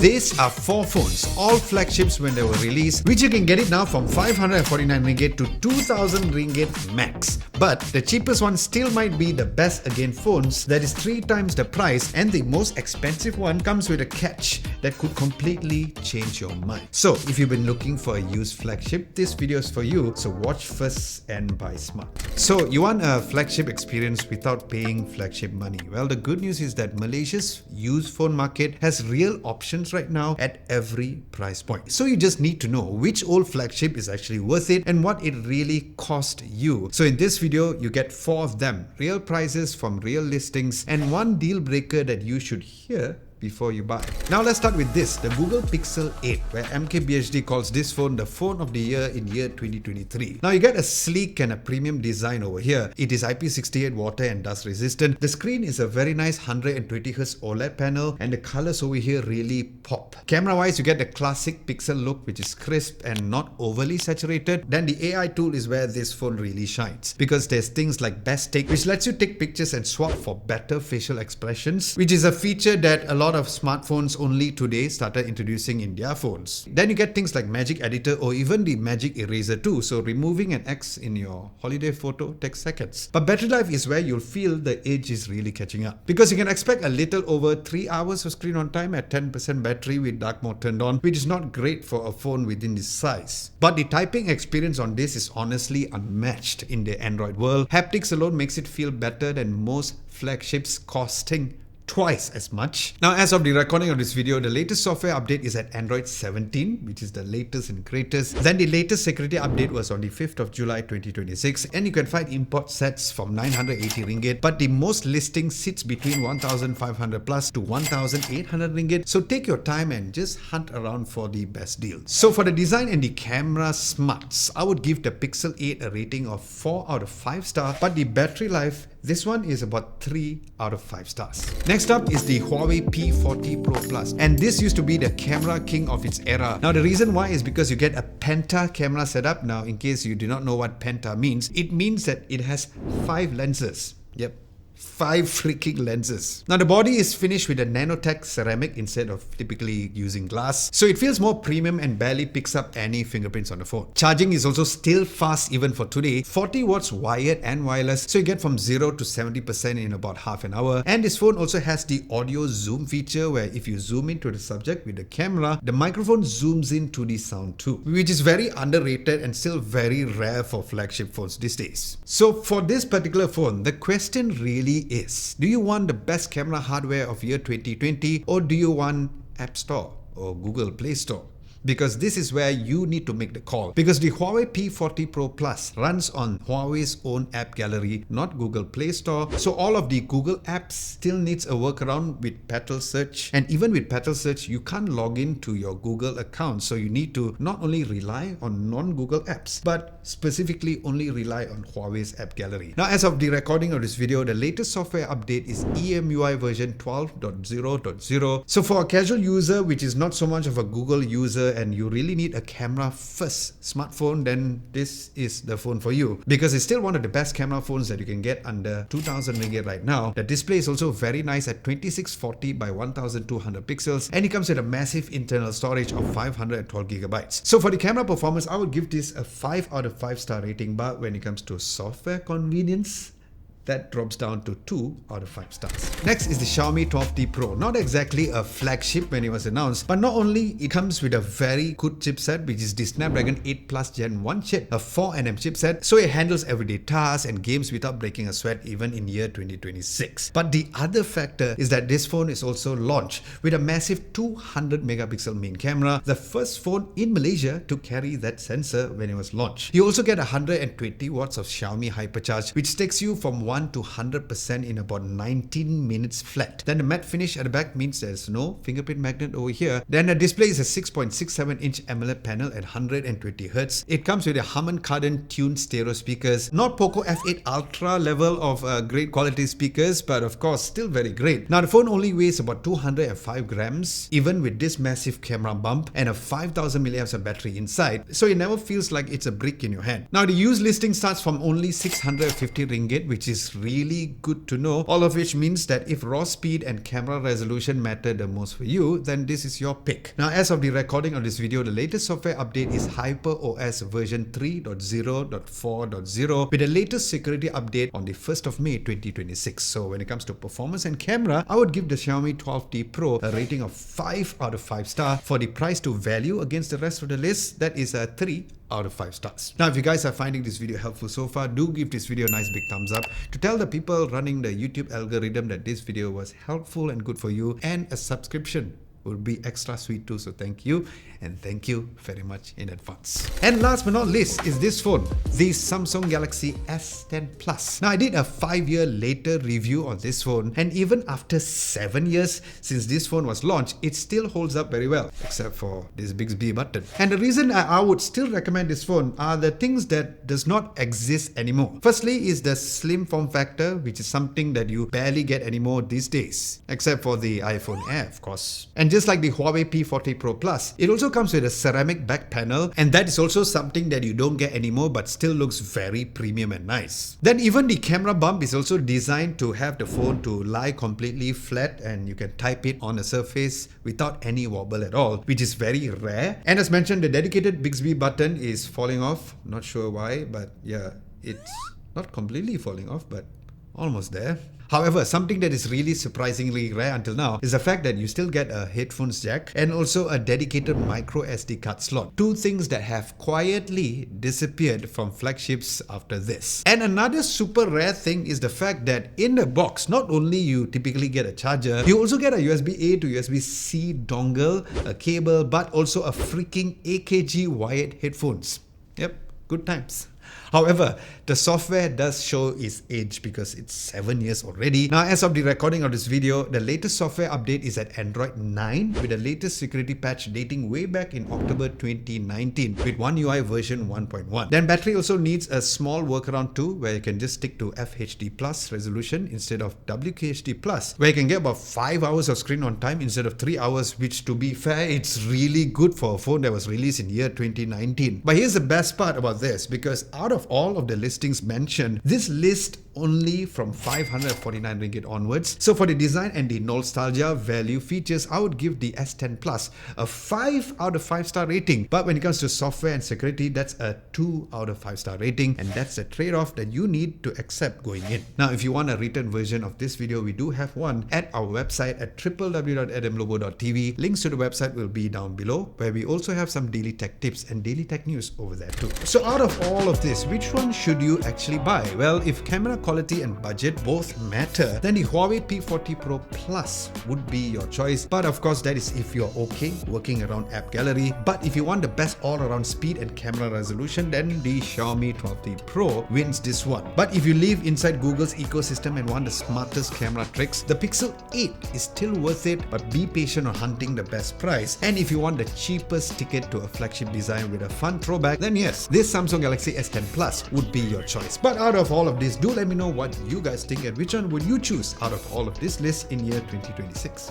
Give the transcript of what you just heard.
These are 4 phones, all flagships when they were released, which you can get it now from 549 ringgit to 2000 ringgit max. But the cheapest one still might be the best again phones, that is 3 times the price, and the most expensive one comes with a catch that could completely change your mind. So if you've been looking for a used flagship, this video is for you, so watch first and buy smart. So you want a flagship experience without paying flagship money? Well, the good news is that Malaysia's used phone market has real options right now at every price point. So you just need to know which old flagship is actually worth it and what it really cost you. So in this video, you get 4 of them, real prices from real listings, and 1 deal breaker that you should hear before you buy. Now let's start with this, the Google Pixel 8, where MKBHD calls this phone the phone of the year in year 2023. Now you get a sleek and a premium design over here. It is IP68 water and dust resistant. The screen is a very nice 120Hz OLED panel, and the colors over here really pop. Camera wise, you get the classic Pixel look, which is crisp and not overly saturated. Then the AI tool is where this phone really shines, because there's things like Best Take, which lets you take pictures and swap for better facial expressions, which is a feature that a lot of smartphones only today started introducing in their phones. Then you get things like Magic Editor or even the Magic Eraser too, so removing an X in your holiday photo takes seconds. But battery life is where you'll feel the age is really catching up, because you can expect a little over 3 hours of screen on time at 10% battery with dark mode turned on, which is not great for a phone within this size. But the typing experience on this is honestly unmatched in the Android world. Haptics alone makes it feel better than most flagships, costing twice as much. Now, as of the recording of this video, the latest software update is at Android 17, which is the latest and greatest. Then the latest security update was on the 5th of July 2026, and you can find import sets from 980 ringgit, but the most listing sits between 1500 plus to 1800 ringgit. So take your time and just hunt around for the best deals. So for the design and the camera smarts, I would give the Pixel 8 a rating of 4 out of 5 stars, but the battery life, this one is about 3 out of 5 stars. Next up is the Huawei P40 Pro Plus, and this used to be the camera king of its era. Now the reason why is because you get a penta camera setup. Now in case you do not know what penta means, it means that it has 5 lenses. Yep. 5 freaking lenses. Now the body is finished with a nanotech ceramic instead of typically using glass, so it feels more premium and barely picks up any fingerprints on the phone. Charging is also still fast even for today, 40 watts wired and wireless, so you get from 0 to 70% in about half an hour. And this phone also has the audio zoom feature, where if you zoom into the subject with the camera, the microphone zooms into the sound too, which is very underrated and still very rare for flagship phones these days. So for this particular phone, the question really is, do you want the best camera hardware of year 2020, or do you want App Store or Google Play Store? Because this is where you need to make the call. Because the Huawei P40 Pro Plus runs on Huawei's own app gallery, not Google Play Store. So all of the Google apps still needs a workaround with Petal Search. And even with Petal Search, you can't log in to your Google account. So you need to not only rely on non-Google apps, but specifically only rely on Huawei's app gallery. Now, as of the recording of this video, the latest software update is EMUI version 12.0.0. So for a casual user, which is not so much of a Google user, and you really need a camera first smartphone, then this is the phone for you, because it's still one of the best camera phones that you can get under 2000 ringgit right now. The display is also very nice at 2640 by 1200 pixels, and it comes with a massive internal storage of 512 gigabytes. So for the camera performance, I would give this a 5 out of 5 star rating, but when it comes to software convenience, that drops down to 2 out of 5 stars. Next is the Xiaomi 12T Pro. Not exactly a flagship when it was announced, but not only it comes with a very good chipset, which is the Snapdragon 8 Plus Gen 1 chip, a 4nm chipset, so it handles everyday tasks and games without breaking a sweat even in year 2026. But the other factor is that this phone is also launched with a massive 200 megapixel main camera, the first phone in Malaysia to carry that sensor when it was launched. You also get 120 watts of Xiaomi Hypercharge, which takes you from 1 to 100% in about 19 minutes flat. Then the matte finish at the back means there's no fingerprint magnet over here. Then the display is a 6.67 inch AMOLED panel at 120 Hz. It comes with a Harman Kardon tuned stereo speakers, not Poco F8 Ultra level of great quality speakers, but of course still very great. Now the phone only weighs about 205 grams, even with this massive camera bump and a 5000 mAh of battery inside, so it never feels like it's a brick in your hand. Now the used listing starts from only 650 ringgit, which is is really good to know, all of which means that if raw speed and camera resolution matter the most for you, then this is your pick. Now, as of the recording of this video, the latest software update is HyperOS version 3.0.4.0 with the latest security update on the 1st of May 2026. So when it comes to performance and camera, I would give the Xiaomi 12T Pro a rating of 5 out of 5 star. For the price to value against the rest of the list, that is a 3 out of 5 stars. Now, if you guys are finding this video helpful so far, do give this video a nice big thumbs up to tell the people running the YouTube algorithm that this video was helpful and good for you, and a subscription would be extra sweet too. So thank you, and thank you very much in advance. And last but not least is this phone, the Samsung Galaxy S10 Plus. Now, I did a 5-year later review on this phone, and even after 7 years since this phone was launched, it still holds up very well, except for this Bixby button. And the reason I would still recommend this phone are the things that does not exist anymore. Firstly is the slim form factor, which is something that you barely get anymore these days, except for the iPhone Air, of course. And just like the Huawei P40 Pro Plus, it also comes with a ceramic back panel, and that is also something that you don't get anymore but still looks very premium and nice. Then even the camera bump is also designed to have the phone to lie completely flat, and you can type it on a surface without any wobble at all, which is very rare. And as mentioned, the dedicated Bixby button is falling off. Not sure why, but yeah, it's not completely falling off, but almost there. However, something that is really surprisingly rare until now is the fact that you still get a headphones jack and also a dedicated micro SD card slot. Two things that have quietly disappeared from flagships after this. And another super rare thing is the fact that in the box, not only you typically get a charger, you also get a USB-A to USB-C dongle, a cable, but also a freaking AKG wired headphones. Yep, good times. However, the software does show its age because it's 7 years already. Now, as of the recording of this video, the latest software update is at Android 9 with the latest security patch dating way back in October 2019 with One UI version 1.1. Then battery also needs a small workaround too, where you can just stick to FHD Plus resolution instead of WQHD Plus, where you can get about 5 hours of screen on time instead of 3 hours, which, to be fair, it's really good for a phone that was released in year 2019. But here's the best part about this, because out of all of the listings mentioned, this list only from 549 ringgit onwards. So for the design and the nostalgia value features, I would give the S10 Plus a 5 out of 5 star rating. But when it comes to software and security, that's a 2 out of 5 star rating, and that's the trade-off that you need to accept going in. Now, if you want a written version of this video, we do have one at our website at www.adamlobo.tv. Links to the website will be down below, where we also have some daily tech tips and daily tech news over there too. So out of all of this, which one should you actually buy? Well, if camera quality and budget both matter, then the Huawei P40 Pro Plus would be your choice. But of course, that is if you're okay working around app gallery. But if you want the best all-around speed and camera resolution, then the Xiaomi 12T Pro wins this one. But if you live inside Google's ecosystem and want the smartest camera tricks, the Pixel 8 is still worth it, but be patient on hunting the best price. And if you want the cheapest ticket to a flagship design with a fun throwback, then yes, this Samsung Galaxy S10 Plus would be your choice. But out of all of this, do let me know what you guys think and which one would you choose out of all of this list in year 2026.